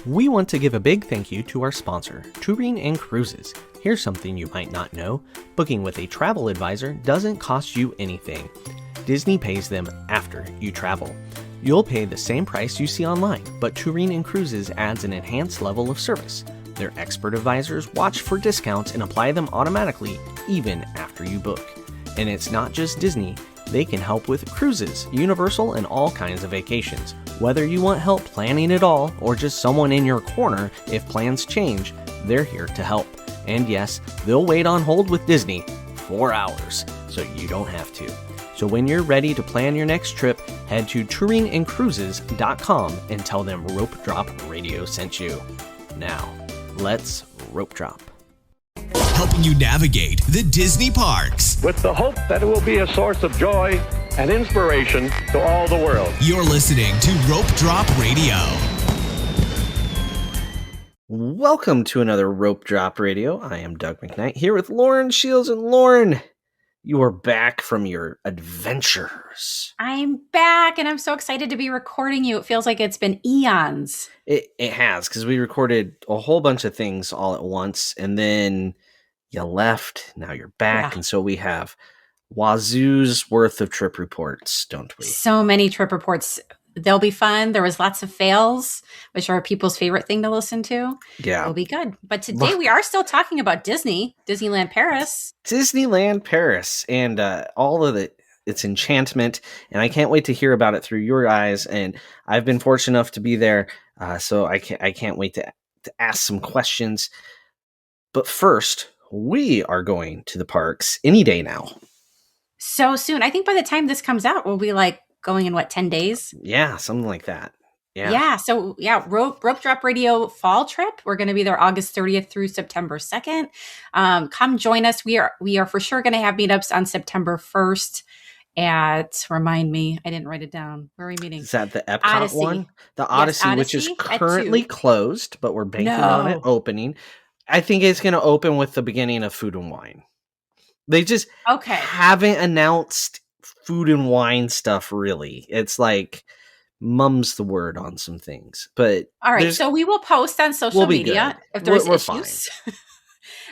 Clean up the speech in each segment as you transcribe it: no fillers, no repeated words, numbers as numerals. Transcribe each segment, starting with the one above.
We want to give a big thank you to our sponsor, Touring and Cruises. Here's something you might not know. Booking with a travel advisor doesn't cost you anything. Disney pays them after you travel. You'll pay the same price you see online, but Touring and Cruises adds an enhanced level of service. Their expert advisors watch for discounts and apply them automatically, even after you book. And it's not just Disney. They can help with cruises, Universal, and all kinds of vacations. Whether you want help planning it all or just someone in your corner if plans change, they're here to help. And yes, they'll wait on hold with Disney 4 hours, so you don't have to. So when you're ready to plan your next trip, head to touringandcruises.com and tell them Rope Drop Radio sent you. Now, let's rope drop. Helping you navigate the Disney parks. With the hope that it will be a source of joy and inspiration to all the world. You're listening to Rope Drop Radio. Welcome to another Rope Drop Radio. I am Doug McKnight here with Lauren Shields. And Lauren, you are back from your adventures. I'm back, and I'm so excited to be recording you. It feels like it's been eons. It has, because we recorded a whole bunch of things all at once, and then you left. Now you're back, and so we have wazoo's worth of trip reports, don't we? So many trip reports. They'll be fun. There was lots of fails, which are people's favorite thing to listen to. Yeah. It'll be good. But today we are still talking about Disneyland Paris. Disneyland Paris, and all of its enchantment, and I can't wait to hear about it through your eyes. And I've been fortunate enough to be there, so I can't wait to ask some questions. But first, we are going to the parks any day now. So soon. I think by the time this comes out, we'll be like going in 10 days? Yeah, something like that. Yeah. So Rope Drop Radio fall trip. We're going to be there August 30th through September 2nd. Come join us. We are for sure going to have meetups on September 1st remind me, I didn't write it down. Where are we meeting? Is that the Epcot Odyssey. one? The Odyssey, which is currently closed, but we're banking on it opening. I think it's going to open with the beginning of Food and Wine. They just haven't announced food and wine stuff, really. It's like mum's the word on some things. But all right, so we will post on social media if there's issues.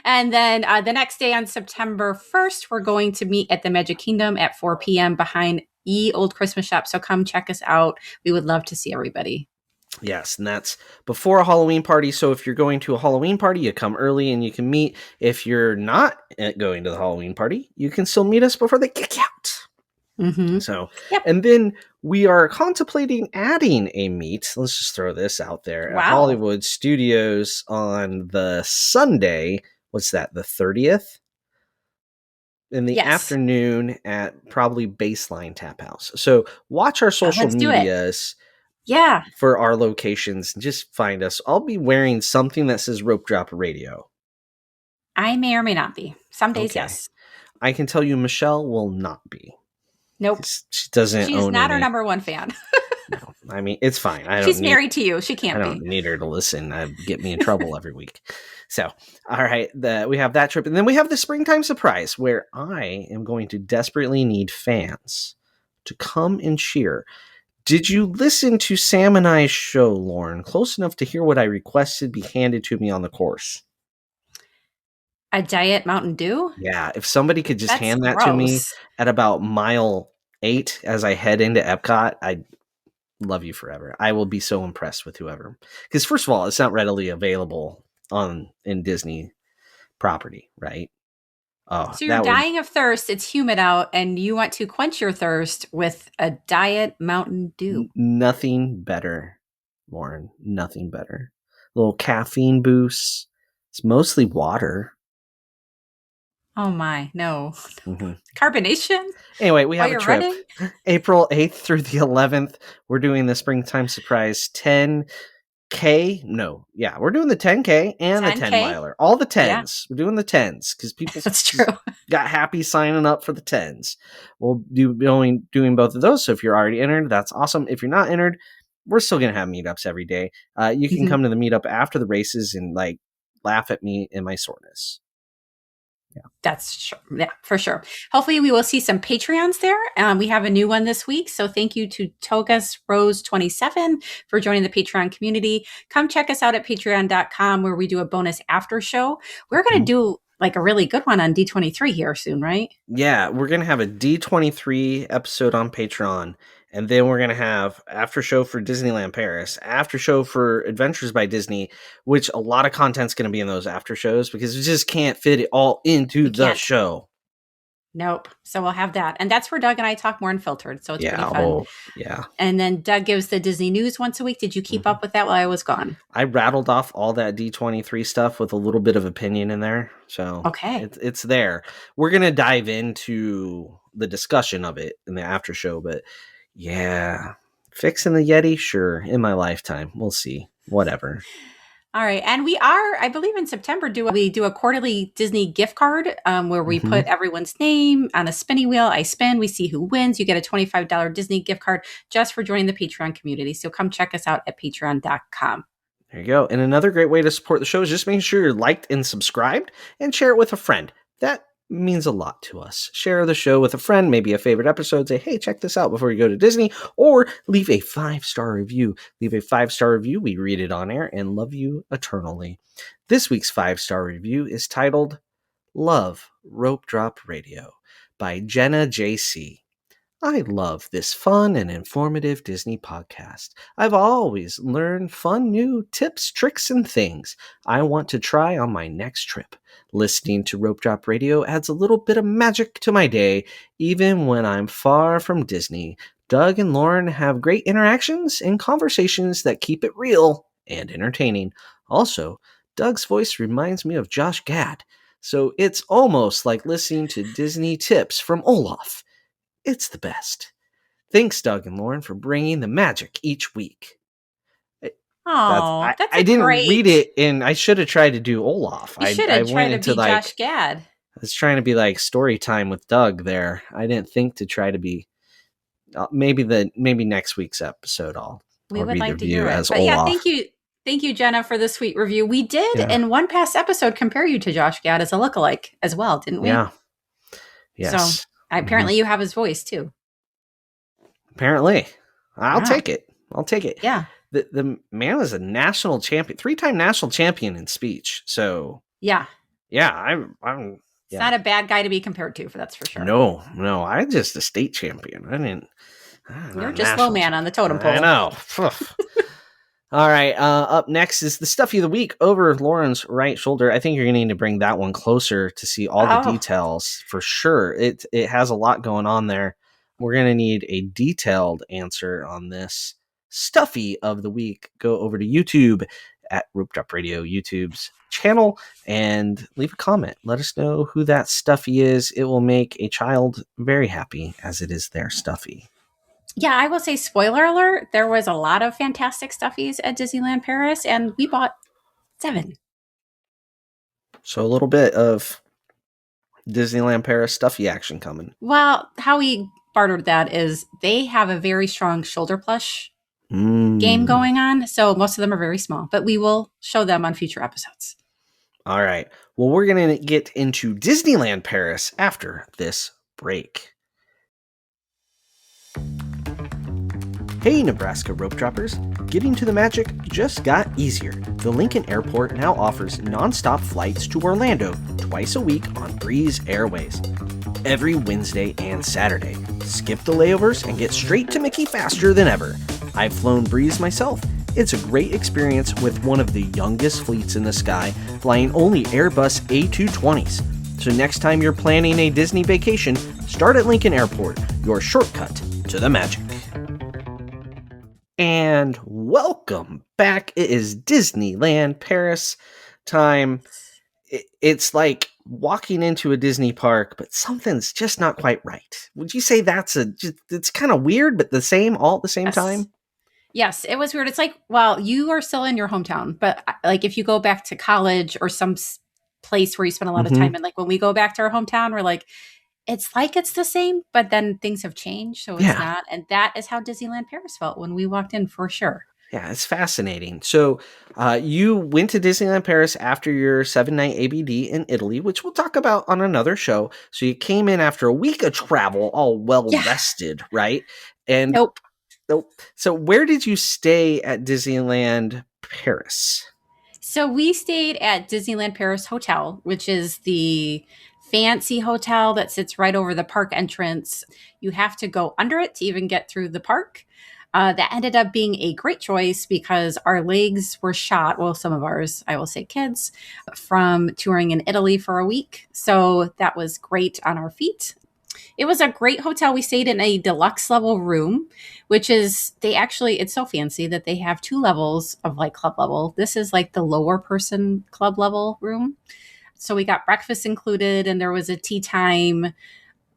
And then the next day on September 1st, we're going to meet at the Magic Kingdom at 4 p.m. behind Old Christmas Shop. So come check us out. We would love to see everybody. Yes, and that's before a Halloween party. So if you're going to a Halloween party, you come early and you can meet. If you're not going to the Halloween party, you can still meet us before they kick you out. Mm-hmm. So, and then we are contemplating adding a meet. Let's just throw this out there at Hollywood Studios on the Sunday. What's that? The 30th in the afternoon at probably Baseline Tap House. So watch our social medias. Yeah. For our locations, just find us. I'll be wearing something that says Rope Drop Radio. I may or may not be. Some days, yes. I can tell you Michelle will not be. Nope. She doesn't She's own not any. Our number one fan. No, I mean, it's fine. She's married to you. She can't be. I don't need her to listen. Get me in trouble every week. So, all right, we have that trip. And then we have the springtime surprise where I am going to desperately need fans to come and cheer. Did you listen to Sam and I's show, Lauren, close enough to hear what I requested be handed to me on the course? A Diet Mountain Dew? Yeah, if somebody could just hand that to me at about mile 8 as I head into Epcot, I'd love you forever. I will be so impressed with whoever. Because first of all, it's not readily available in Disney property, right? Oh, so you're dying of thirst. It's humid out, and you want to quench your thirst with a Diet Mountain Dew. Nothing better, Lauren. Nothing better. A little caffeine boost. It's mostly water. Oh my, no. Mm-hmm. Carbonation? Anyway, we have a trip. Running? April 8th through the 11th. We're doing the springtime surprise 10K. No, yeah, we're doing the 10K and 10K? The 10 miler. All the 10s. Yeah. We're doing the 10s because people That's true. Got happy signing up for the 10s. We'll be doing both of those. So if you're already entered, that's awesome. If you're not entered, we're still going to have meetups every day. You can come to the meetup after the races and laugh at me and my soreness. That's sure. Yeah, for sure. Hopefully we will see some Patreons there. We have a new one this week. So thank you to Togas Rose 27 for joining the Patreon community. Come check us out at patreon.com where we do a bonus after show. We're going to do like a really good one on D23 here soon, right? Yeah, we're going to have a D23 episode on Patreon. And then we're going to have after show for Disneyland Paris, after show for Adventures by Disney, which a lot of content's going to be in those after shows because we just can't fit it all into the show. Nope. So we'll have that. And that's where Doug and I talk more unfiltered. So it's pretty fun. Oh, yeah. And then Doug gives the Disney news once a week. Did you keep up with that while I was gone? I rattled off all that D23 stuff with a little bit of opinion in there. So okay, it's there. We're going to dive into the discussion of it in the after show, but yeah, fixing the Yeti, sure, in my lifetime. We'll see. Whatever. All right. And we are, I believe in September, we do a quarterly Disney gift card where we put everyone's name on a spinny wheel. I spin, we see who wins. You get a $25 Disney gift card just for joining the Patreon community. So come check us out at patreon.com. There you go. And another great way to support the show is just making sure you're liked and subscribed and share it with a friend. That means a lot to us. Share the show with a friend, maybe a favorite episode. Say, hey, check this out before you go to Disney, or leave a 5-star review. Leave a 5-star review. We read it on air and love you eternally. This week's 5-star review is titled Love Rope Drop Radio by Jenna JC. I love this fun and informative Disney podcast. I've always learned fun new tips, tricks, and things I want to try on my next trip. Listening to Rope Drop Radio adds a little bit of magic to my day, even when I'm far from Disney. Doug and Lauren have great interactions and conversations that keep it real and entertaining. Also, Doug's voice reminds me of Josh Gad, so it's almost like listening to Disney tips from Olaf. It's the best. Thanks, Doug and Lauren, for bringing the magic each week. I didn't read it, and I should have tried to do Olaf. You should have tried to be Josh Gad. I was trying to be like story time with Doug there. I didn't think to try to be. Maybe next week's episode I'll would like to hear it. As but Olaf. Yeah, thank you, Jenna, for the sweet review. We did in one past episode compare you to Josh Gad as a lookalike as well, didn't we? Yeah. Yes. So apparently you have his voice too. Apparently, I'll take it. Yeah. The man was a national champion, 3-time national champion in speech. So yeah, I'm. It's not a bad guy to be compared to, that's for sure. No, I'm just a state champion. You're just low man on the totem pole. I know. All right. Up next is the Stuffy of the Week over Lauren's right shoulder. I think you're going to need to bring that one closer to see all the details for sure. It has a lot going on there. We're going to need a detailed answer on this Stuffy of the Week. Go over to YouTube at Rope Drop Radio, YouTube's channel, and leave a comment. Let us know who that Stuffy is. It will make a child very happy, as it is their Stuffy. Yeah, I will say, spoiler alert, there was a lot of fantastic stuffies at Disneyland Paris, and we bought 7. So a little bit of Disneyland Paris stuffy action coming. Well, how we bartered that is they have a very strong shoulder plush game going on, so most of them are very small, but we will show them on future episodes. All right. Well, we're going to get into Disneyland Paris after this break. Hey, Nebraska rope droppers. Getting to the magic just got easier. The Lincoln Airport now offers nonstop flights to Orlando twice a week on Breeze Airways. Every Wednesday and Saturday. Skip the layovers and get straight to Mickey faster than ever. I've flown Breeze myself. It's a great experience with one of the youngest fleets in the sky, flying only Airbus A220s. So next time you're planning a Disney vacation, start at Lincoln Airport, your shortcut to the magic. And welcome back. It is Disneyland Paris time. It's like walking into a Disney park, but something's just not quite right. Would you say it's kind of weird, but all at the same time? Yes, it was weird. It's like, well, you are still in your hometown, but like if you go back to college or some place where you spend a lot of time, and like when we go back to our hometown, we're like, it's the same, but then things have changed, so it's not. And that is how Disneyland Paris felt when we walked in, for sure. Yeah, it's fascinating. So you went to Disneyland Paris after your 7-night ABD in Italy, which we'll talk about on another show. So you came in after a week of travel, all well rested, right? And Nope. So where did you stay at Disneyland Paris? So we stayed at Disneyland Paris Hotel, which is the fancy hotel that sits right over the park entrance. You have to go under it to even get through the park. That ended up being a great choice because our legs were shot, well, some of ours, I will say kids, from touring in Italy for a week. So that was great on our feet. It was a great hotel. We stayed in a deluxe level room, which is, it's so fancy that they have 2 levels of like club level. This is like the lower person club level room. So we got breakfast included and there was a tea time.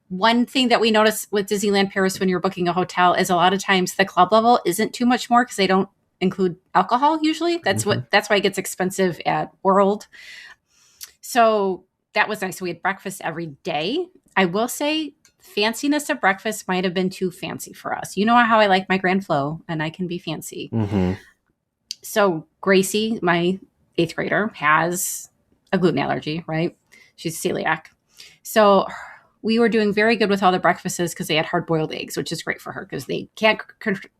One thing that we noticed with Disneyland Paris when you're booking a hotel is a lot of times the club level isn't too much more because they don't include alcohol usually. That's why it gets expensive at World. So that was nice. So we had breakfast every day. I will say fanciness of breakfast might have been too fancy for us. You know how I like my Grand Flow and I can be fancy. Mm-hmm. So Gracie, my 8th grader, has a gluten allergy, right? She's celiac. So we were doing very good with all the breakfasts because they had hard-boiled eggs, which is great for her because they can't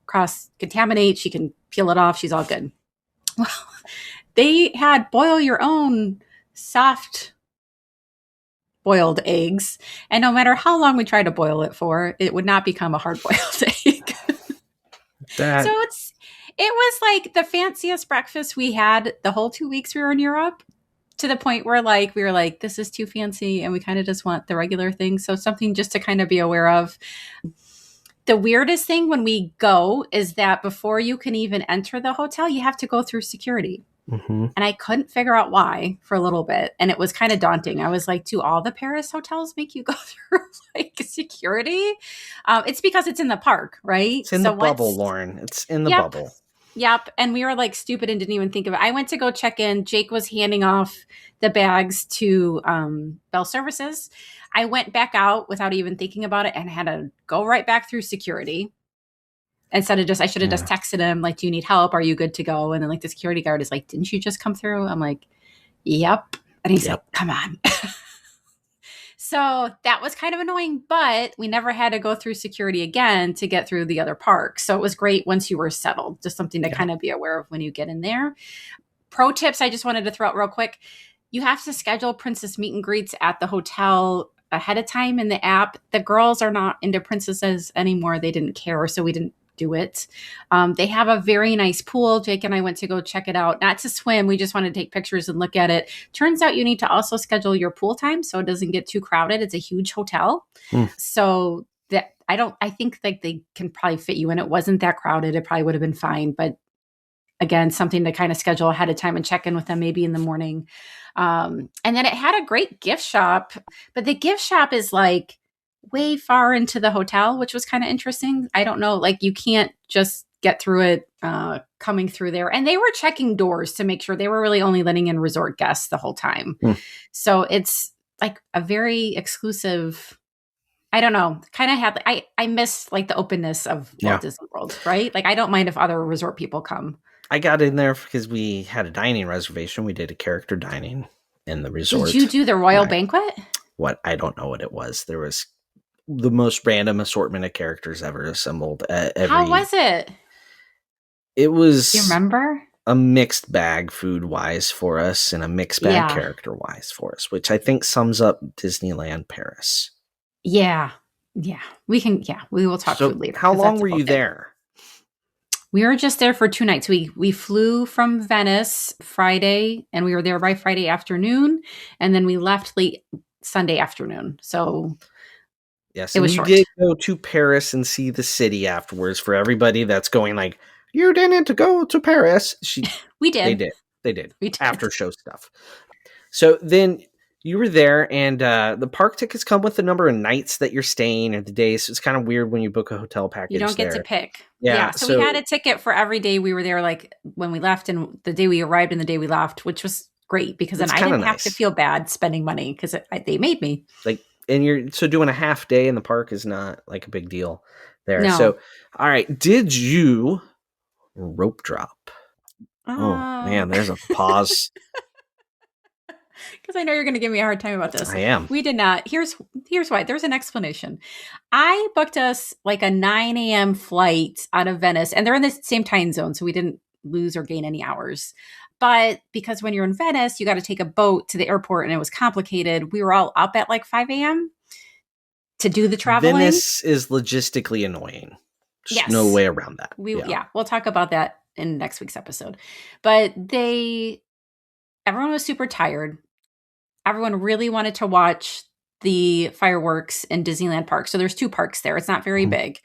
cross-contaminate. She can peel it off. She's all good. Well, they had boil your own soft boiled eggs. And no matter how long we tried to boil it for, it would not become a hard-boiled egg. So it was like the fanciest breakfast we had the whole 2 weeks we were in Europe, to the point where we were like, this is too fancy and we kind of just want the regular thing. So something just to kind of be aware of. The weirdest thing when we go is that before you can even enter the hotel, you have to go through security. Mm-hmm. And I couldn't figure out why for a little bit. And it was kind of daunting. I was like, do all the Paris hotels make you go through security? It's because it's in the park, right? It's in the bubble, Lauren. It's in the bubble. Yep. And we were like stupid and didn't even think of it. I went to go check in. Jake was handing off the bags to Bell Services. I went back out without even thinking about it and had to go right back through security. Instead of I should have just texted him, like, do you need help? Are you good to go? And then the security guard is like, didn't you just come through? I'm like, yep. And he's like, come on. So that was kind of annoying, but we never had to go through security again to get through the other parks. So it was great once you were settled, just something to kind of be aware of when you get in there. Pro tips I just wanted to throw out real quick. You have to schedule princess meet and greets at the hotel ahead of time in the app. The girls are not into princesses anymore. They didn't care, so we didn't do it. They have a very nice pool. Jake and I went to go check it out, not to swim. We just wanted to take pictures and look at it. Turns out you need to also schedule your pool time so it doesn't get too crowded. It's a huge hotel. So that I think like they can probably fit you in. It wasn't that crowded. It probably would have been fine. But again, something to kind of schedule ahead of time and check in with them maybe in the morning. And then it had a great gift shop, but the gift shop is like way far into the hotel, which was kind of interesting. I don't know, like you can't just get through it coming through there. And they were checking doors to make sure they were really only letting in resort guests the whole time. So it's like a very exclusive, I don't know, kind of had, I miss like the openness of Walt Disney World, right? Like I don't mind if other resort people come. I got in there because we had a dining reservation. We did a character dining in the resort. Did you do the royal banquet? What? I don't know what it was. There was the most random assortment of characters ever assembled. How was it? It was. Do you remember? A mixed bag food-wise for us and a mixed bag character-wise for us, which I think sums up Disneyland Paris. Yeah. We will talk food later. How long were you there? We were just there for 2 nights. We flew from Venice Friday, and we were there by Friday afternoon, and then we left late Sunday afternoon. So yes, it was short. Did go to Paris and see the city afterwards. For everybody that's going like, you didn't go to Paris. We did. They did. We did. After show stuff. So then you were there, and the park tickets come with the number of nights that you're staying or the days. So it's kind of weird when you book a hotel package. You don't get to pick. Yeah. So we had a ticket for every day we were there, like when we left and the day we arrived and the day we left, which was great because then I didn't have to feel bad spending money because they made me. Like, and you're doing a half day in the park is not like a big deal there. No. So, all right. Did you Rope drop. Oh, man, there's a pause. Because I know you're going to give me a hard time about this. I am. We did not. Here's why. There's an explanation. I booked us like a 9 a.m. flight out of Venice, and they're in the same time zone, so we didn't lose or gain any hours. But because when you're in Venice, you got to take a boat to the airport, and it was complicated. We were all up at like 5 a.m. to do the traveling. Venice is logistically annoying. There's no way around that. We'll talk about that in next week's episode. But everyone was super tired. Everyone really wanted to watch the fireworks in Disneyland Park. So there's 2 parks there. It's not very big.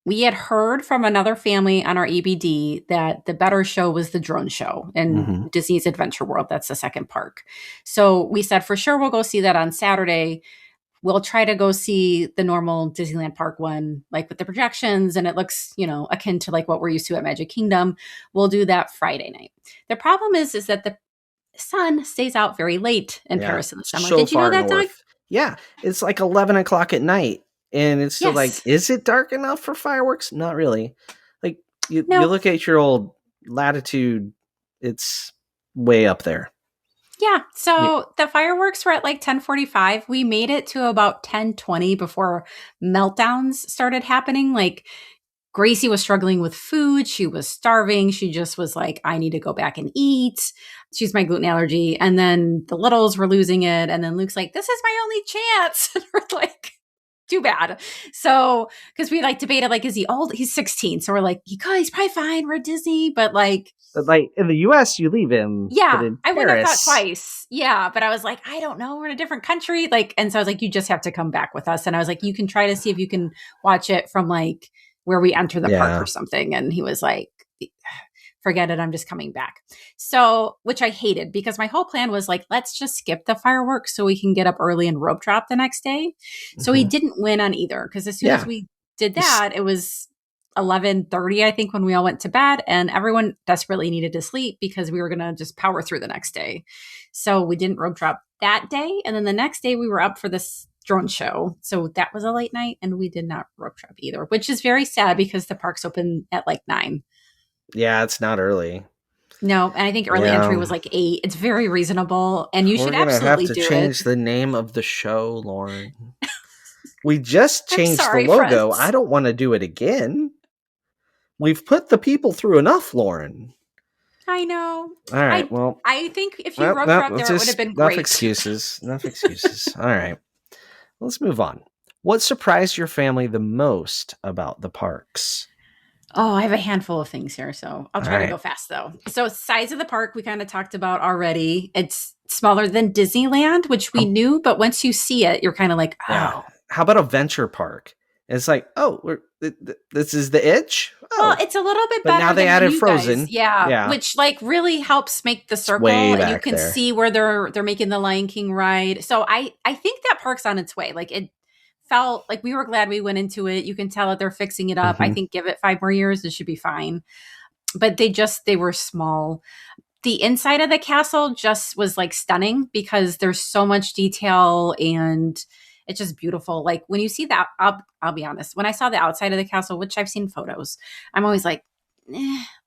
We had heard from another family on our ABD that the better show was the drone show in Disney's Adventure World. That's the second park. So we said, for sure, we'll go see that on Saturday. We'll try to go see the normal Disneyland Park one, like with the projections, and it looks, akin to like what we're used to at Magic Kingdom. We'll do that Friday night. The problem is that the sun stays out very late in Paris in the summer. So did you know that, north. Doug? Yeah, it's like 11 o'clock at night, and it's still like, is it dark enough for fireworks? Not really. Like, you look at your old latitude, it's way up there. Yeah, so the fireworks were at like 10:45. We made it to about 10:20 before meltdowns started happening. Like, Gracie was struggling with food. She was starving. She just was like, I need to go back and eat. She's my gluten allergy. And then the littles were losing it. And then Luke's like, this is my only chance. And we're like, too bad. So, because we like debated, like, is he old? He's 16. So we're like, he's probably fine. We're at Disney. But like in the US, you leave him. Yeah, I wouldn't have thought twice. Yeah, but I was like, I don't know. We're in a different country. Like, and so I was like, you just have to come back with us. And I was like, you can try to see if you can watch it from like where we enter the park or something. And he was like, forget it. I'm just coming back. So, which I hated because my whole plan was like, let's just skip the fireworks so we can get up early and rope drop the next day. So he didn't win on either. Because as soon as we did that, it was 11:30, I think, when we all went to bed, and everyone desperately needed to sleep because we were going to just power through the next day. So we didn't rope drop that day. And then the next day we were up for this drone show. So that was a late night, and we did not rope drop either, which is very sad because the park's open at like 9. Yeah, it's not early. No, and I think early entry was like 8. It's very reasonable, and you should absolutely do it. We're going to have to change the name of the show, Lauren. We just changed the logo. Friends. I don't want to do it again. We've put the people through enough, Lauren. I know. All right, I think if you rope drop there, it would have been great. Enough excuses. All right. Let's move on. What surprised your family the most about the parks? Oh, I have a handful of things here, so I'll try to go fast, though. So size of the park, we kind of talked about already. It's smaller than Disneyland, which we knew, but once you see it, you're kind of like, oh. Yeah. How about a venture park? It's like, this is the itch? Oh. Well, it's a little bit better. But now they added Frozen. Yeah, which like really helps make the circle. And you can see where they're making the Lion King ride. So I think that park's on its way. Like, it felt like we were glad we went into it. You can tell that they're fixing it up. I think give it 5 more years, it should be fine. But they were small. The inside of the castle just was like stunning because there's so much detail and it's just beautiful. Like when you see that, I'll be honest. When I saw the outside of the castle, which I've seen photos, I'm always like,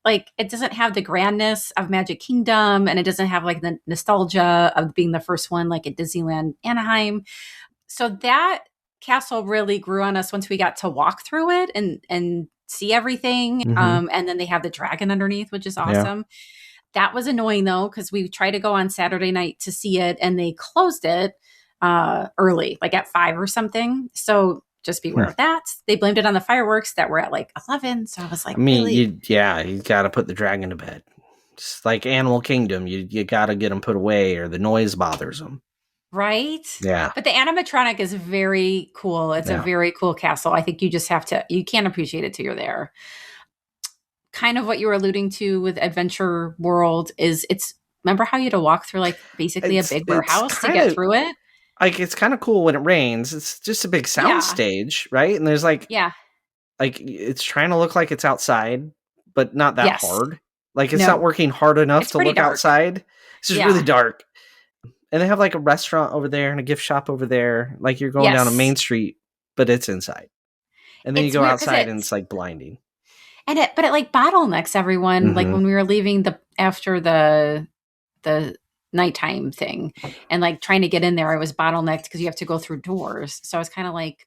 like it doesn't have the grandness of Magic Kingdom, and it doesn't have like the nostalgia of being the first one, like at Disneyland Anaheim. So that castle really grew on us once we got to walk through it and see everything. And then they have the dragon underneath, which is awesome. Yeah. That was annoying though, because we tried to go on Saturday night to see it, and they closed it early, like at 5 or something. So just beware of that. They blamed it on the fireworks that were at like 11. So I was like, you got to put the dragon to bed. It's like Animal Kingdom. You got to get them put away or the noise bothers them. Right? Yeah. But the animatronic is very cool. It's a very cool castle. I think you just you can't appreciate it till you're there. Kind of what you were alluding to with Adventure World is remember how you had to walk through like basically a big warehouse to get through it? Like, it's kind of cool when it rains. It's just a big sound stage, right? And there's like, like it's trying to look like it's outside, but not that hard. Like it's not working hard enough to look outside. It's just really dark. And they have like a restaurant over there and a gift shop over there. Like you're going down a main street, but it's inside. And then you go outside and it's like blinding. but it like bottlenecks everyone. Like when we were leaving after the nighttime thing and like trying to get in there, I was bottlenecked because you have to go through doors. So I was kind of like,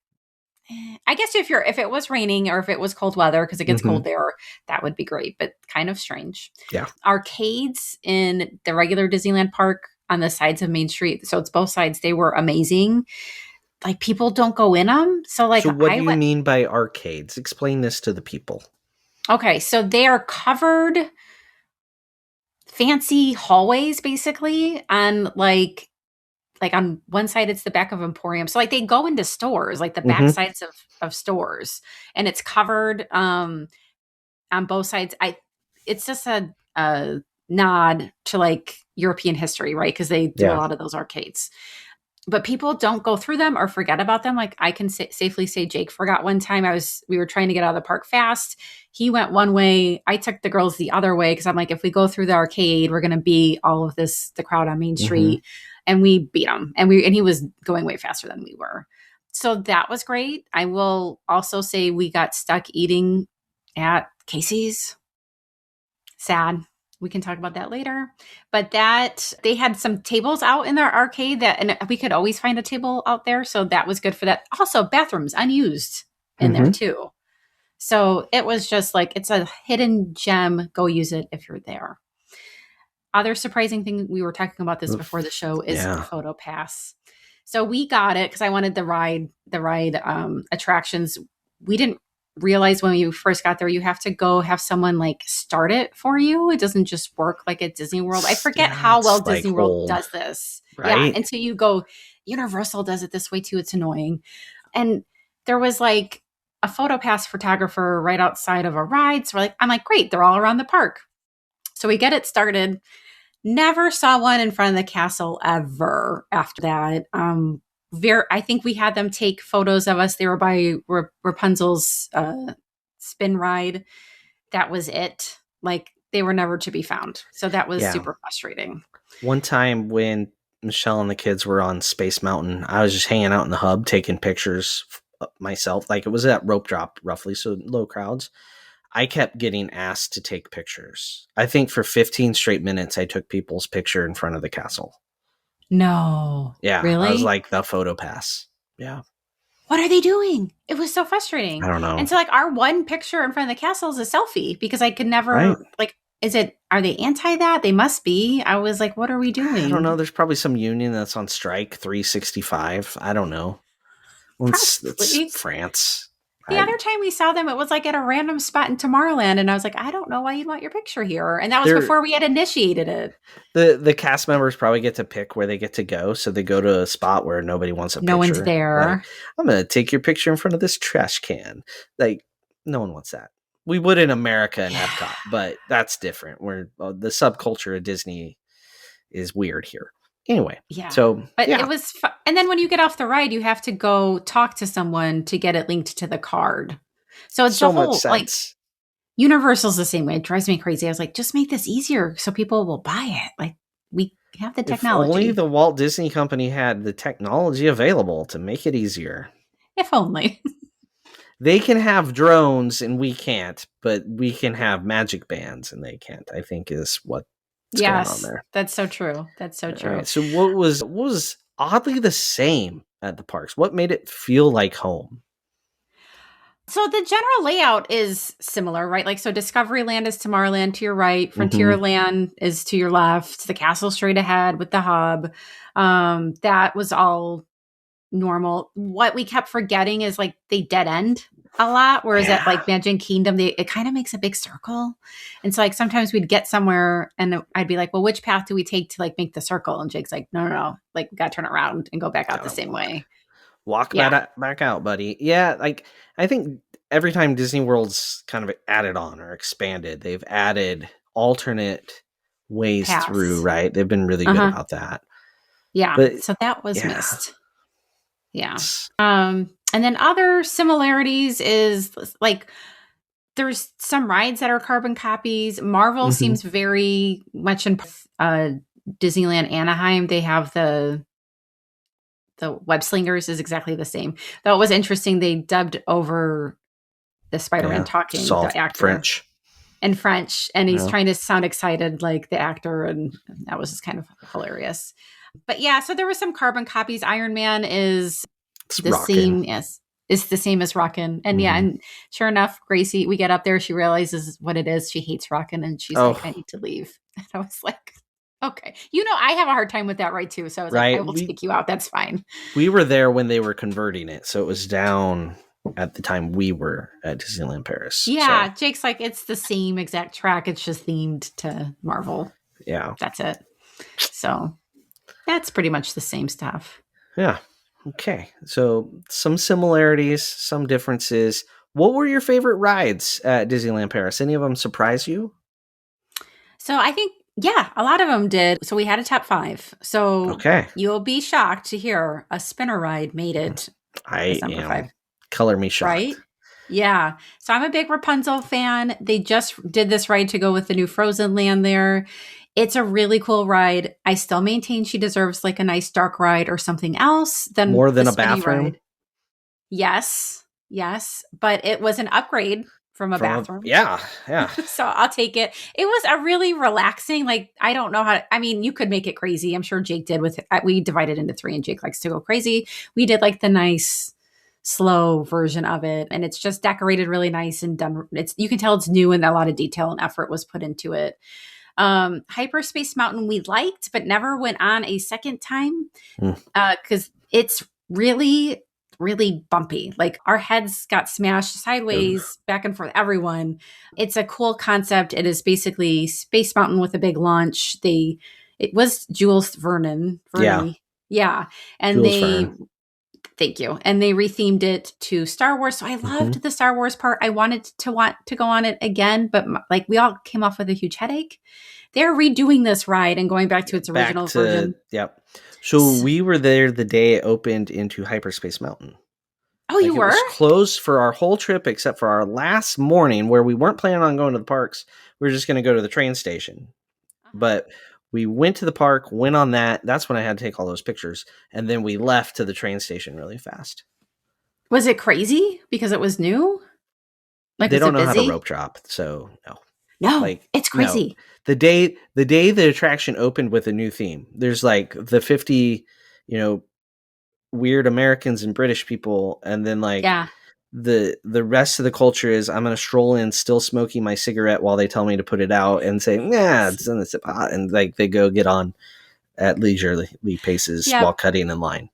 I guess if it was raining or if it was cold weather, because it gets cold there, that would be great, but kind of strange. Yeah. Arcades in the regular Disneyland Park on the sides of Main Street, so it's both sides, they were amazing. Like people don't go in them. So like, so what do you mean by arcades? Explain this to the people. Okay, so they are covered fancy hallways basically, and like on one side it's the back of Emporium, so like they go into stores, like the back sides of stores, and it's covered on both sides. It's just a nod to like European history, right? Because they do a lot of those arcades, but people don't go through them or forget about them. Like I can safely say Jake forgot one time. We were trying to get out of the park fast. He went one way. I took the girls the other way because I'm like, if we go through the arcade, we're going to beat all of the crowd on Main Street. And we beat him. And he was going way faster than we were. So that was great. I will also say we got stuck eating at Casey's. Sad. We can talk about that later. But they had some tables out in their arcade and we could always find a table out there. So that was good for that. Also, bathrooms unused in there too. So it was just like, it's a hidden gem. Go use it if you're there. Other surprising thing, we were talking about this before the show, is the photo pass. So we got it because I wanted the ride attractions. We didn't realize when we first got there, you have to go have someone like start it for you. It doesn't just work like at Disney World. I forget how well Disney World does this. Right? Yeah, and so you go, Universal does it this way too. It's annoying. And there was like a photo pass photographer right outside of a ride. So I'm like, great, they're all around the park. So we get it started. Never saw one in front of the castle ever after that. I think we had them take photos of us. They were by Rapunzel's spin ride. That was it. Like they were never to be found. So that was super frustrating. One time when Michelle and the kids were on Space Mountain, I was just hanging out in the hub taking pictures myself. Like it was at rope drop roughly, so low crowds. I kept getting asked to take pictures. I think for 15 straight minutes, I took people's picture in front of the castle. No. Yeah. Really? I was like the photo pass. Yeah. What are they doing? It was so frustrating. I don't know. And so like our one picture in front of the castle is a selfie because I could never are they anti that? They must be. I was like, what are we doing? I don't know. There's probably some union that's on strike, 365. I don't know. Well, it's France. The other time we saw them, it was like at a random spot in Tomorrowland. And I was like, I don't know why you'd want your picture here. And that was before we had initiated it. The cast members probably get to pick where they get to go. So they go to a spot where nobody wants a picture. No one's there. Like, I'm going to take your picture in front of this trash can. Like, no one wants that. We would in America and Epcot, but that's different. Where the subculture of Disney is weird here. Anyway, it was fun. And then when you get off the ride, you have to go talk to someone to get it linked to the card. So it's so the whole much sense. Like Universal's the same way. It drives me crazy. I was like, just make this easier so people will buy it. Like we have the technology. If only the Walt Disney Company had the technology available to make it easier. If only. They can have drones and we can't, but we can have magic bands and they can't, I think is what's going on there. That's so true. That's so true. Right. So what was oddly the same at the parks? What made it feel like home? So the general layout is similar, right? Like, so Discoveryland is Tomorrowland to your right. Frontierland is to your left. The castle straight ahead with the hub. That was all normal. What we kept forgetting is like they dead end a lot, whereas at like Magic Kingdom, it kind of makes a big circle. And so like sometimes we'd get somewhere and I'd be like, well, which path do we take to like make the circle? And Jake's like, no. Like we got to turn around and go back out the same way. Walk back out, buddy. Yeah. Like I think every time Disney World's kind of added on or expanded, they've added alternate ways through, right? They've been really good about that. Yeah. But, so that was missed. Yeah. And then other similarities is like there's some rides that are carbon copies. Marvel seems very much in Disneyland Anaheim. They have the web slingers is exactly the same. That was interesting. They dubbed over the Spider-Man talking, soft the actor. French. In French, and he's trying to sound excited like the actor, and that was just kind of hilarious. But yeah, so there were some carbon copies. Iron Man is the same as Rockin'. And yeah, and sure enough, Gracie, we get up there, she realizes what it is. She hates Rockin', and she's like, I need to leave. And I was like, okay. I have a hard time with that ride too. So I was like, I will take you out. That's fine. We were there when they were converting it. So it was down at the time we were at Disneyland Paris. Yeah, so. Jake's like, it's the same exact track. It's just themed to Marvel. Yeah. That's it. So that's pretty much the same stuff. Yeah. Okay. So some similarities, some differences. What were your favorite rides at Disneyland Paris? Any of them surprise you? So I think, a lot of them did. So we had a top 5. So you'll be shocked to hear a spinner ride made it. I am. 5. Color me shocked. Right? Yeah. So I'm a big Rapunzel fan. They just did this ride to go with the new Frozen land there. It's a really cool ride. I still maintain she deserves like a nice dark ride or something else than more than a bathroom. Ride. Yes. But it was an upgrade from a bathroom. Yeah. So I'll take it. It was a really relaxing, like, I don't know how, you could make it crazy. I'm sure Jake did with it. We divided into 3 and Jake likes to go crazy. We did like the nice slow version of it, and it's just decorated really nice and done. You can tell it's new, and a lot of detail and effort was put into it. Hyperspace Mountain we liked, but never went on a second time because it's really, really bumpy. Like our heads got smashed sideways, back and forth, everyone. It's a cool concept. It is basically Space Mountain with a big launch. It was Jules Verne. Yeah. And Jules Verne. Thank you. And they rethemed it to Star Wars. So I loved the Star Wars part. I wanted to go on it again, but we all came off with a huge headache. They're redoing this ride and going back to its original version. Yep. So we were there the day it opened into Hyperspace Mountain. Oh, you were? It was closed for our whole trip except for our last morning where we weren't planning on going to the parks. We were just going to go to the train station. But we went to the park, went on that. That's when I had to take all those pictures. And then we left to the train station really fast. Was it crazy because it was new? Like, they don't know how to rope drop, so no. No, it's crazy. No. The day the attraction opened with a new theme, there's like the 50, weird Americans and British people. And then the rest of the culture is I'm going to stroll in still smoking my cigarette while they tell me to put it out and say, it's in the hot. And they go get on at leisurely paces while cutting in line.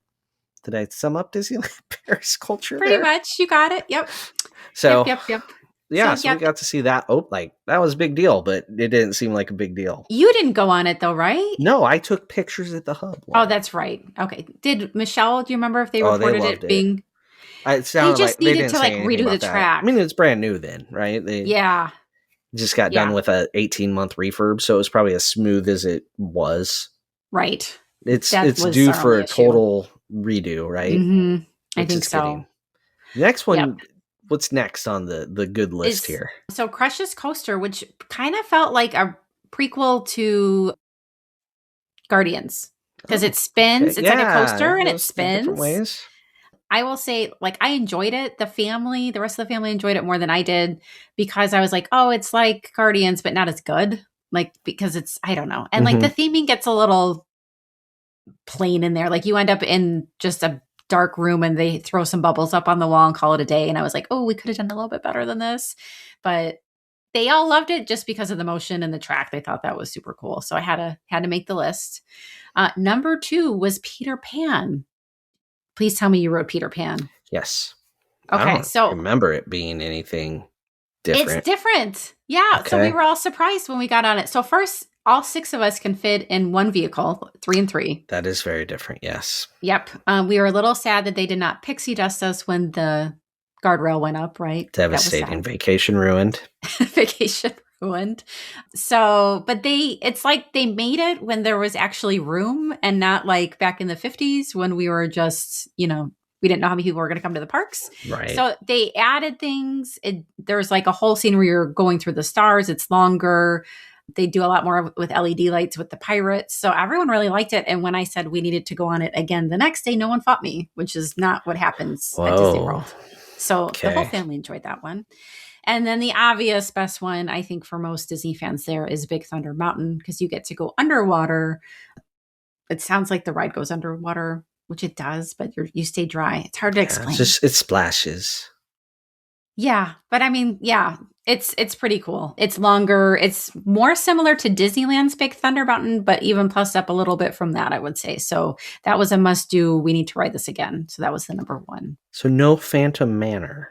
Did I sum up Disneyland Paris culture? Pretty much. You got it. Yep. So, yep. Yeah. So we got to see that. That was a big deal, but it didn't seem like a big deal. You didn't go on it though, right? No, I took pictures at the hub. Oh, that's right. Okay. Did Michelle, do you remember if they reported it being... They just needed to redo the track. I mean, it's brand new then, right? They just got done with a 18-month refurb, so it was probably as smooth as it was. Right. It's due for a total redo, right? Mm-hmm. I think so. Kidding. Next one, what's next on the good list here? So Crush's Coaster, which kind of felt like a prequel to Guardians because it spins. Okay. It's like a coaster and it spins. Different ways. I will say, I enjoyed it. The rest of the family enjoyed it more than I did because I was like, oh, it's like Guardians, but not as good. Because it's, I don't know. And the theming gets a little plain in there. You end up in just a dark room and they throw some bubbles up on the wall and call it a day. And I was like, oh, we could have done a little bit better than this. But they all loved it just because of the motion and the track. They thought that was super cool. So I had to make the list. Number 2 was Peter Pan. Please tell me you rode Peter Pan. Yes. Okay, I don't remember it being anything different. It's different. Yeah. Okay. So we were all surprised when we got on it. So first, all 6 of us can fit in one vehicle, 3 and 3. That is very different. Yes. Yep. We were a little sad that they did not pixie dust us when the guardrail went up, right? Devastating. Vacation ruined. Vacation ruined. So, but it's like they made it when there was actually room and not like back in the 50s when we were just, we didn't know how many people were going to come to the parks. Right. So they added things. There's a whole scene where you're going through the stars. It's longer. They do a lot more with LED lights with the pirates. So everyone really liked it. And when I said we needed to go on it again the next day, no one fought me, which is not what happens at Disney World. So the whole family enjoyed that one. And then the obvious best one, I think, for most Disney fans there is Big Thunder Mountain, because you get to go underwater. It sounds like the ride goes underwater, which it does, but you stay dry. It's hard to explain. It splashes. Yeah, but I mean, yeah, it's pretty cool. It's longer. It's more similar to Disneyland's Big Thunder Mountain, but even plus up a little bit from that, I would say. So that was a must do. We need to ride this again. So that was the number one. So no Phantom Manor.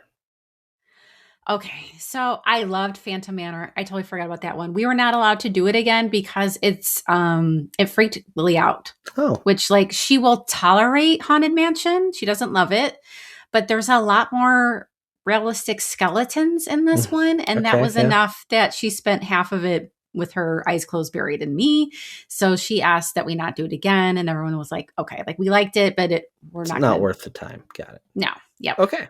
Okay, so I loved Phantom Manor. I totally forgot about that one. We were not allowed to do it again because it freaked Lily out. Oh. Which, like, she will tolerate Haunted Mansion. She doesn't love it. But there's a lot more realistic skeletons in this one. And that was enough that she spent half of it with her eyes closed, buried in me. So she asked that we not do it again. And everyone was like, okay, like, we liked it, but we're not worth the time. Got it. No. Yep. Okay.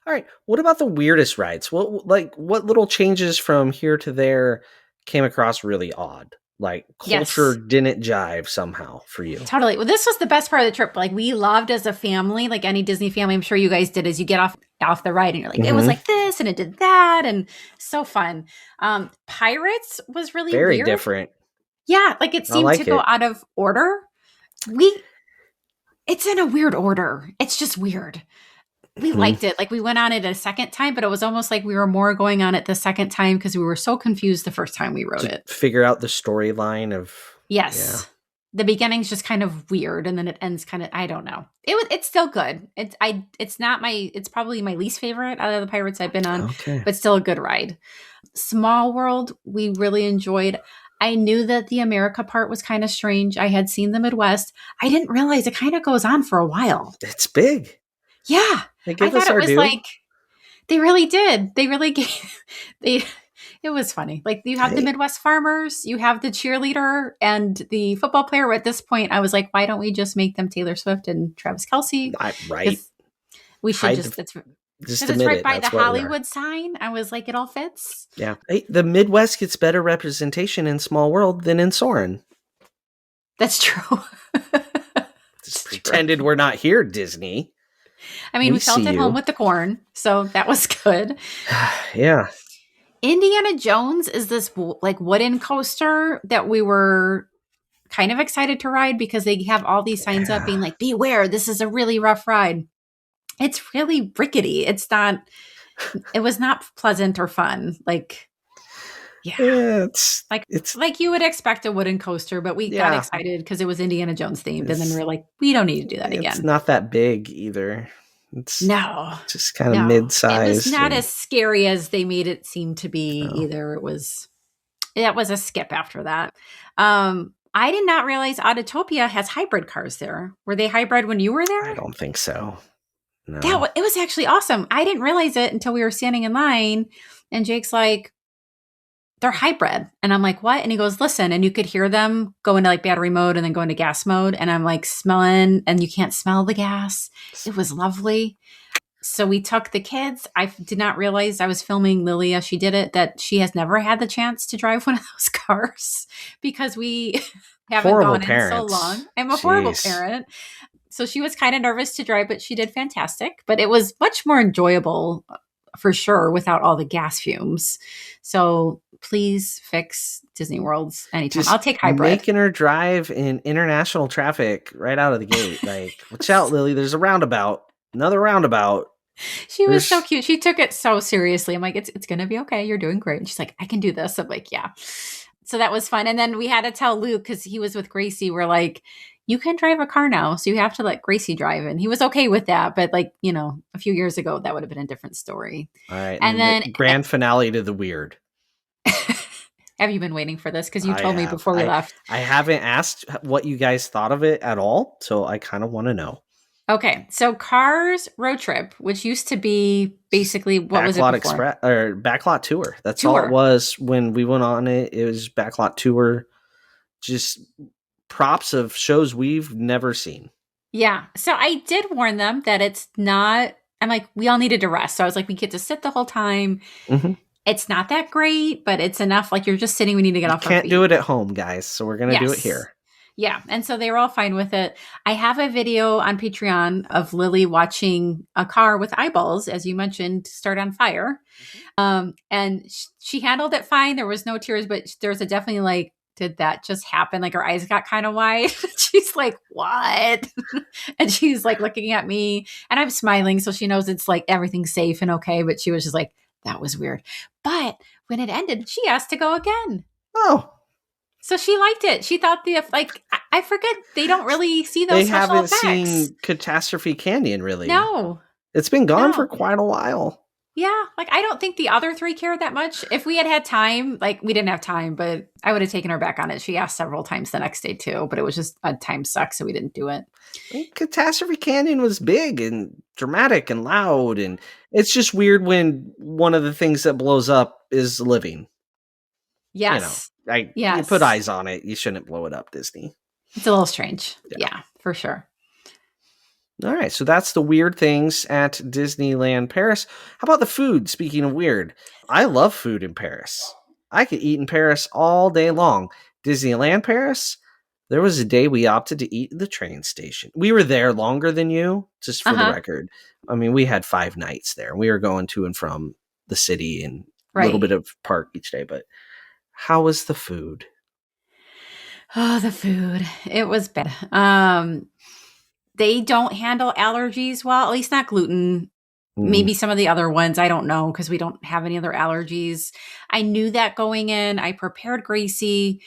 All right. What about the weirdest rides? What little changes from here to there came across really odd? Like culture didn't jive somehow for you. Totally. Well, this was the best part of the trip. Like, we loved as a family, like any Disney family, I'm sure you guys did, is you get off the ride and you're like, it was like this and it did that. And so fun. Pirates was really very weird. different. Yeah. Like, it seemed to go out of order. It's in a weird order. It's just weird. We liked it. Like, we went on it a second time, but it was almost like we were more going on it the second time because we were so confused the first time we rode it. Figure out the storyline of... Yes. Yeah. The beginning's just kind of weird, and then it ends kind of... I don't know. It's still good. It's probably my least favorite out of the Pirates I've been on, but still a good ride. Small World, we really enjoyed. I knew that the America part was kind of strange. I had seen the Midwest. I didn't realize it kind of goes on for a while. It's big. Yeah. I thought it was like, they really did. They really gave, it was funny. Like, you have the Midwest farmers, you have the cheerleader and the football player. At this point, I was like, why don't we just make them Taylor Swift and Travis Kelce? Right. We should it's right by the Hollywood sign. I was like, it all fits. Yeah. Hey, the Midwest gets better representation in Small World than in Soarin'. That's true. Just pretended we're not here, Disney. I mean, we felt at home with the corn, so that was good. Yeah. Indiana Jones is this like wooden coaster that we were kind of excited to ride because they have all these signs up being like, beware, this is a really rough ride. It's really rickety. It was not pleasant or fun. Like, it's like you would expect a wooden coaster, but we got excited because it was Indiana Jones themed, and then we were like, we don't need to do that again. It's not that big either. It's just kind of mid-sized. It was not as scary as they made it seem to be either. That was a skip after that. I did not realize Autotopia has hybrid cars there. Were they hybrid when you were there? I don't think so. No. It was actually awesome. I didn't realize it until we were standing in line, and Jake's like, they're hybrid. And I'm like, what? And he goes, listen. And you could hear them go into like battery mode and then go into gas mode. And I'm like smelling, and you can't smell the gas. It was lovely. So we took the kids. I did not realize I was filming Lily as she did it, that she has never had the chance to drive one of those cars because we haven't gone in so long. I'm a horrible parent. So she was kind of nervous to drive, but she did fantastic. But it was much more enjoyable for sure without all the gas fumes. So please fix Disney World's anytime. I'll take hybrid. Making her drive in international traffic right out of the gate. Like, watch out, Lily. There's a roundabout. Another roundabout. She was so cute. She took it so seriously. I'm like, it's going to be okay. You're doing great. And she's like, I can do this. I'm like, yeah. So that was fun. And then we had to tell Luke, because he was with Gracie, we're like, you can drive a car now, so you have to let Gracie drive. And he was okay with that. But like, a few years ago, that would have been a different story. All right. And then the grand finale to the weird. Have you been waiting for this? Because you told me before we left. I haven't asked what you guys thought of it at all. So I kind of want to know. Okay. So Cars Road Trip, which used to be basically, what was it before? Express, or Backlot Tour. That's all it was when we went on it. It was Backlot Tour. Just props of shows we've never seen. Yeah. So I did warn them that it's not, I'm like, we all needed to rest. So I was like, we get to sit the whole time. Mm-hmm. It's not that great, but it's enough. Like, you're just sitting. We need to get off our feet. Can't do it at home, guys. So we're going to do it here. Yeah. And so they were all fine with it. I have a video on Patreon of Lily watching a car with eyeballs, as you mentioned, start on fire. And she handled it fine. There was no tears, but there's a definitely like, did that just happen? Like her eyes got kind of wide. She's like, what? And she's like looking at me and I'm smiling. So she knows it's like everything's safe and okay. But she was just like, that was weird. But when it ended, she asked to go again. Oh. So she liked it. She thought I forget, they don't really see those special effects. They haven't seen Catastrophe Canyon, really. No. It's been gone for quite a while. Yeah. Like, I don't think the other three cared that much. If we had time, like, we didn't have time, but I would have taken her back on it. She asked several times the next day, too, but it was just a time suck, so we didn't do it. Catastrophe Canyon was big and dramatic and loud, and it's just weird when one of the things that blows up is living. Yes. You put eyes on it. You shouldn't blow it up, Disney. It's a little strange. Yeah, for sure. All right. So that's the weird things at Disneyland Paris. How about the food? Speaking of weird, I love food in Paris. I could eat in Paris all day long. Disneyland Paris, there was a day we opted to eat at the train station. We were there longer than you, just for the record. I mean, we had 5 nights there. We were going to and from the city and a little bit of park each day, but how was the food? Oh, the food. It was bad. They don't handle allergies well, at least not gluten. Maybe some of the other ones. I don't know because we don't have any other allergies. I knew that going in. I prepared Gracie.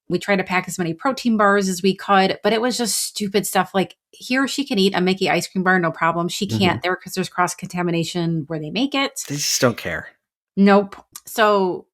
We tried to pack as many protein bars as we could, but it was just stupid stuff. Like here, she can eat a Mickey ice cream bar, no problem. She can't there because there's cross-contamination where they make it. They just don't care. Nope. So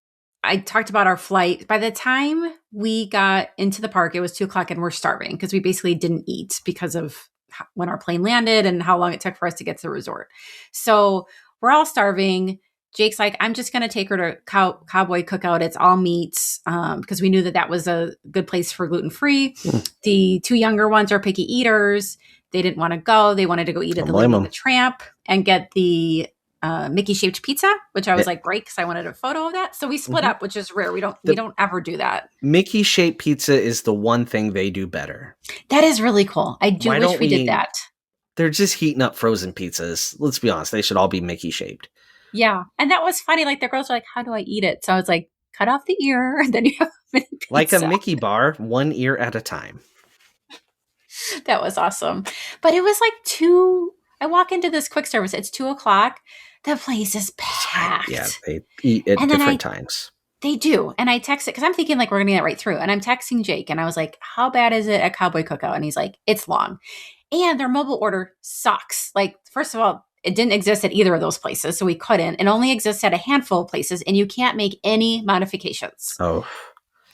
I talked about our flight. By the time we got into the park, it was 2:00 and we're starving because we basically didn't eat because of when our plane landed and how long it took for us to get to the resort. So we're all starving. Jake's like, I'm just going to take her to Cowboy Cookout. It's all meats because we knew that was a good place for gluten-free. The 2 younger ones are picky eaters. They didn't want to go. They wanted to go eat at the Lady and the Tramp and get the Mickey-shaped pizza, which I was like, great, because I wanted a photo of that. So we split up, which is rare. We don't ever do that. Mickey-shaped pizza is the one thing they do better. That is really cool. I do wish we did that. They're just heating up frozen pizzas. Let's be honest. They should all be Mickey-shaped. Yeah. And that was funny. Like the girls were like, how do I eat it? So I was like, cut off the ear. And then you have a mini pizza. Like a Mickey bar, 1 ear at a time. That was awesome. But it was like I walk into this quick service. It's 2:00. The place is packed. Yeah, they eat at different times. They do. And I text it because I'm thinking like we're going to get right through. And I'm texting Jake and I was like, how bad is it at Cowboy Cookout? And he's like, it's long. And their mobile order sucks. Like, first of all, it didn't exist at either of those places. So we couldn't. It only exists at a handful of places and you can't make any modifications. Oh.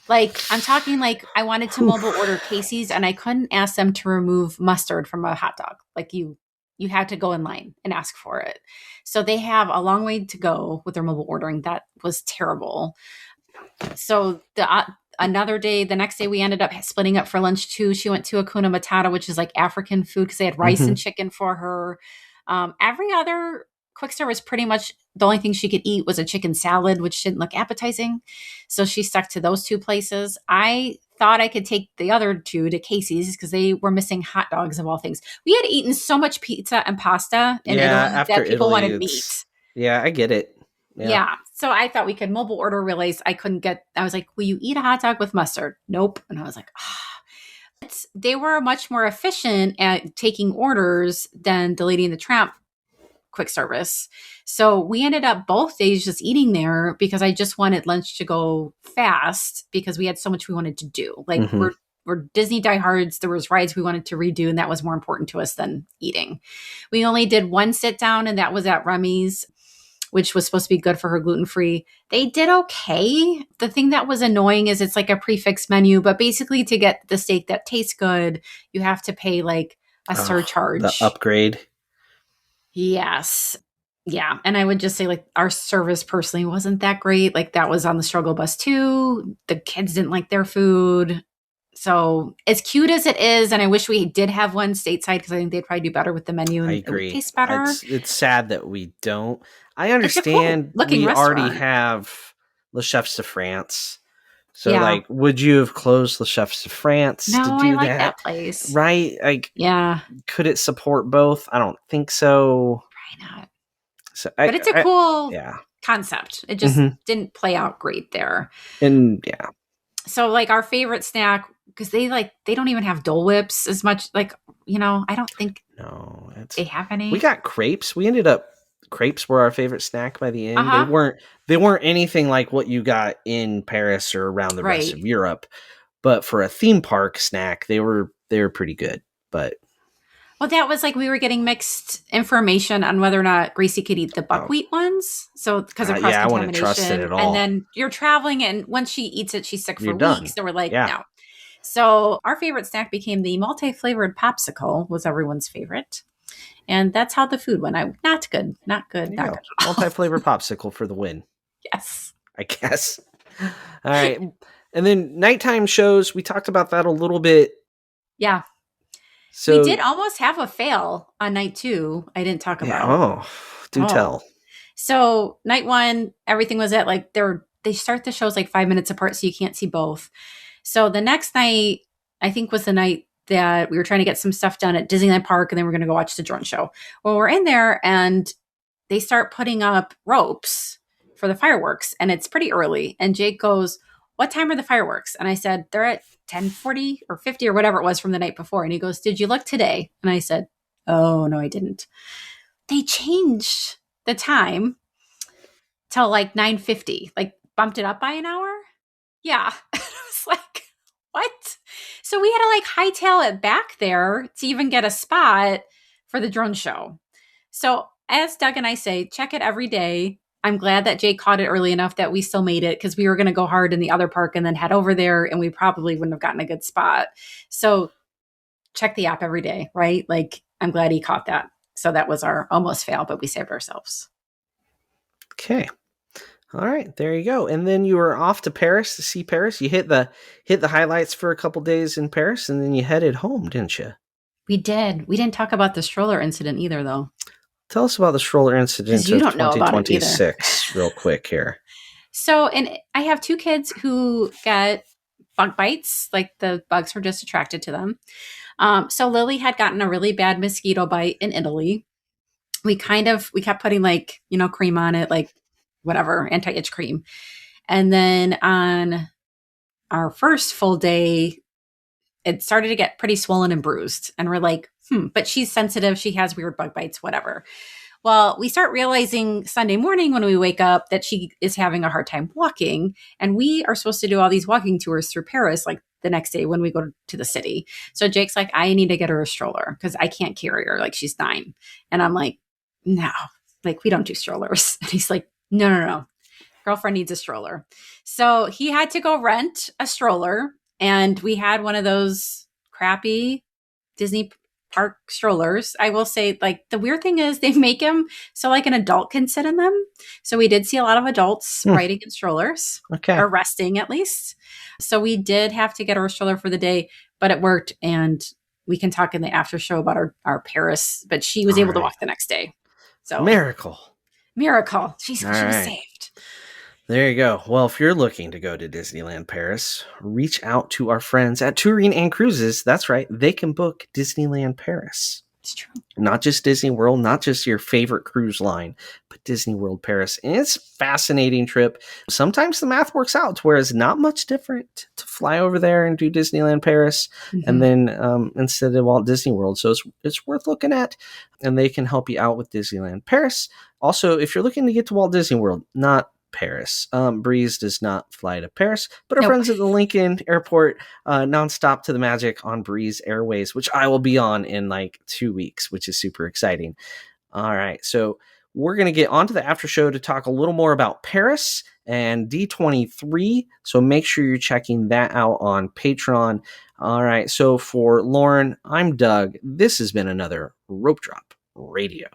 Like, I'm talking like I wanted to mobile order Casey's and I couldn't ask them to remove mustard from a hot dog. Like you had to go in line and ask for it. So they have a long way to go with their mobile ordering. That was terrible. So another day, the next day we ended up splitting up for lunch too. She went to Hakuna Matata, which is like African food because they had rice and chicken for her. Every other quick service, pretty much the only thing she could eat was a chicken salad, which didn't look appetizing. So she stuck to those 2 places. I thought I could take the other 2 to Casey's because they were missing hot dogs of all things. We had eaten so much pizza and pasta in Italy that people wanted meat. Yeah, I get it. Yeah. So I thought we could mobile order, realized I couldn't I was like, will you eat a hot dog with mustard? Nope. And I was like, They were much more efficient at taking orders than the Lady and the Tramp quick service. So we ended up both days just eating there because I just wanted lunch to go fast because we had so much we wanted to do. Like we're Disney diehards. There was rides we wanted to redo and that was more important to us than eating. We only did 1 sit down and that was at Remy's, which was supposed to be good for her gluten-free. They did okay. The thing that was annoying is it's like a prefix menu, but basically to get the steak that tastes good, you have to pay like a surcharge. The upgrade. Yes. Yeah. And I would just say like our service personally wasn't that great. Like that was on the struggle bus too. The kids didn't like their food. So as cute as it is, and I wish we did have one stateside because I think they'd probably do better with the menu and I agree. It would taste better. It's sad that we don't. I understand we already have Le Chefs de France. So, like, would you have closed the Chefs de France to do I like that place. Right? Like, could it support both? I don't think so. Probably not. So but it's a cool concept. It just didn't play out great there. And so like our favorite snack, because they don't even have Dole Whips as much. Like, I don't think they have any. We got crepes. We ended up crepes were our favorite snack by the end. They weren't anything like what you got in Paris or around the rest of Europe, but for a theme park snack, they were pretty good. But well, that was like we were getting mixed information on whether or not Gracie could eat the buckwheat ones. So because of cross contamination, I wouldn't trust it at all. And then you're traveling, and once she eats it, she's sick for weeks. So we're like, no. So our favorite snack became the multi-flavored popsicle. Was everyone's favorite. And that's how the food went. Not good. Multi-flavored popsicle for the win. Yes. I guess. All right. And then nighttime shows, we talked about that a little bit. Yeah. So we did almost have a fail on night 2. I didn't talk about. Tell. So night 1, everything was at like they start the shows like 5 minutes apart, so you can't see both. So the next night, I think was the night that we were trying to get some stuff done at Disneyland Park, and then we're going to go watch the drone show. Well, we're in there, and they start putting up ropes for the fireworks, and it's pretty early. And Jake goes, "What time are the fireworks?" And I said, "They're at 10:40 or 50 or whatever it was from the night before." And he goes, "Did you look today?" And I said, "Oh, no, I didn't." They changed the time till like 9:50, like bumped it up by an hour. Yeah. I was like, what? So we had to like hightail it back there to even get a spot for the drone show. So as Doug and I say, check it every day. I'm glad that Jake caught it early enough that we still made it, because we were going to go hard in the other park and then head over there, and we probably wouldn't have gotten a good spot. So check the app every day, right? Like, I'm glad he caught that. So that was our almost fail, but we saved ourselves. Okay. All right, there you go. And then you were off to Paris to see Paris. You hit the highlights for a couple days in Paris, and then you headed home, didn't you? We did. We didn't talk about the stroller incident either, though. Tell us about the stroller incident of 2026 real quick here. So, and I have 2 kids who get bug bites, like the bugs were just attracted to them. So Lily had gotten a really bad mosquito bite in Italy. We kept putting like, cream on it, like whatever, anti-itch cream. And then on our first full day, it started to get pretty swollen and bruised. And we're like, but she's sensitive. She has weird bug bites, whatever. Well, we start realizing Sunday morning when we wake up that she is having a hard time walking. And we are supposed to do all these walking tours through Paris, like the next day when we go to the city. So Jake's like, I need to get her a stroller because I can't carry her. Like, she's 9. And I'm like, no, like, we don't do strollers. And he's like, no. Girlfriend needs a stroller. So he had to go rent a stroller. And we had one of those crappy Disney Park strollers. I will say, like, the weird thing is they make them so like an adult can sit in them. So we did see a lot of adults riding in strollers, or resting at least. So we did have to get her a stroller for the day, but it worked. And we can talk in the after show about our Paris, but she was able to walk the next day. So Miracle. She was saved. There you go. Well, if you're looking to go to Disneyland Paris, reach out to our friends at Touring and Cruises. That's right. They can book Disneyland Paris. It's true. Not just Disney World, not just your favorite cruise line, but Disney World Paris. And it's a fascinating trip. Sometimes the math works out to where it's not much different to fly over there and do Disneyland Paris and then instead of Walt Disney World. So it's worth looking at, and they can help you out with Disneyland Paris. Also, if you're looking to get to Walt Disney World, not Paris. Breeze does not fly to Paris, but our friends at the Lincoln Airport nonstop to the Magic on Breeze Airways, which I will be on in like 2 weeks, which is super exciting. All right, so we're going to get onto the after show to talk a little more about Paris and D23. So make sure you're checking that out on Patreon. All right, so for Lauren, I'm Doug. This has been another Rope Drop Radio.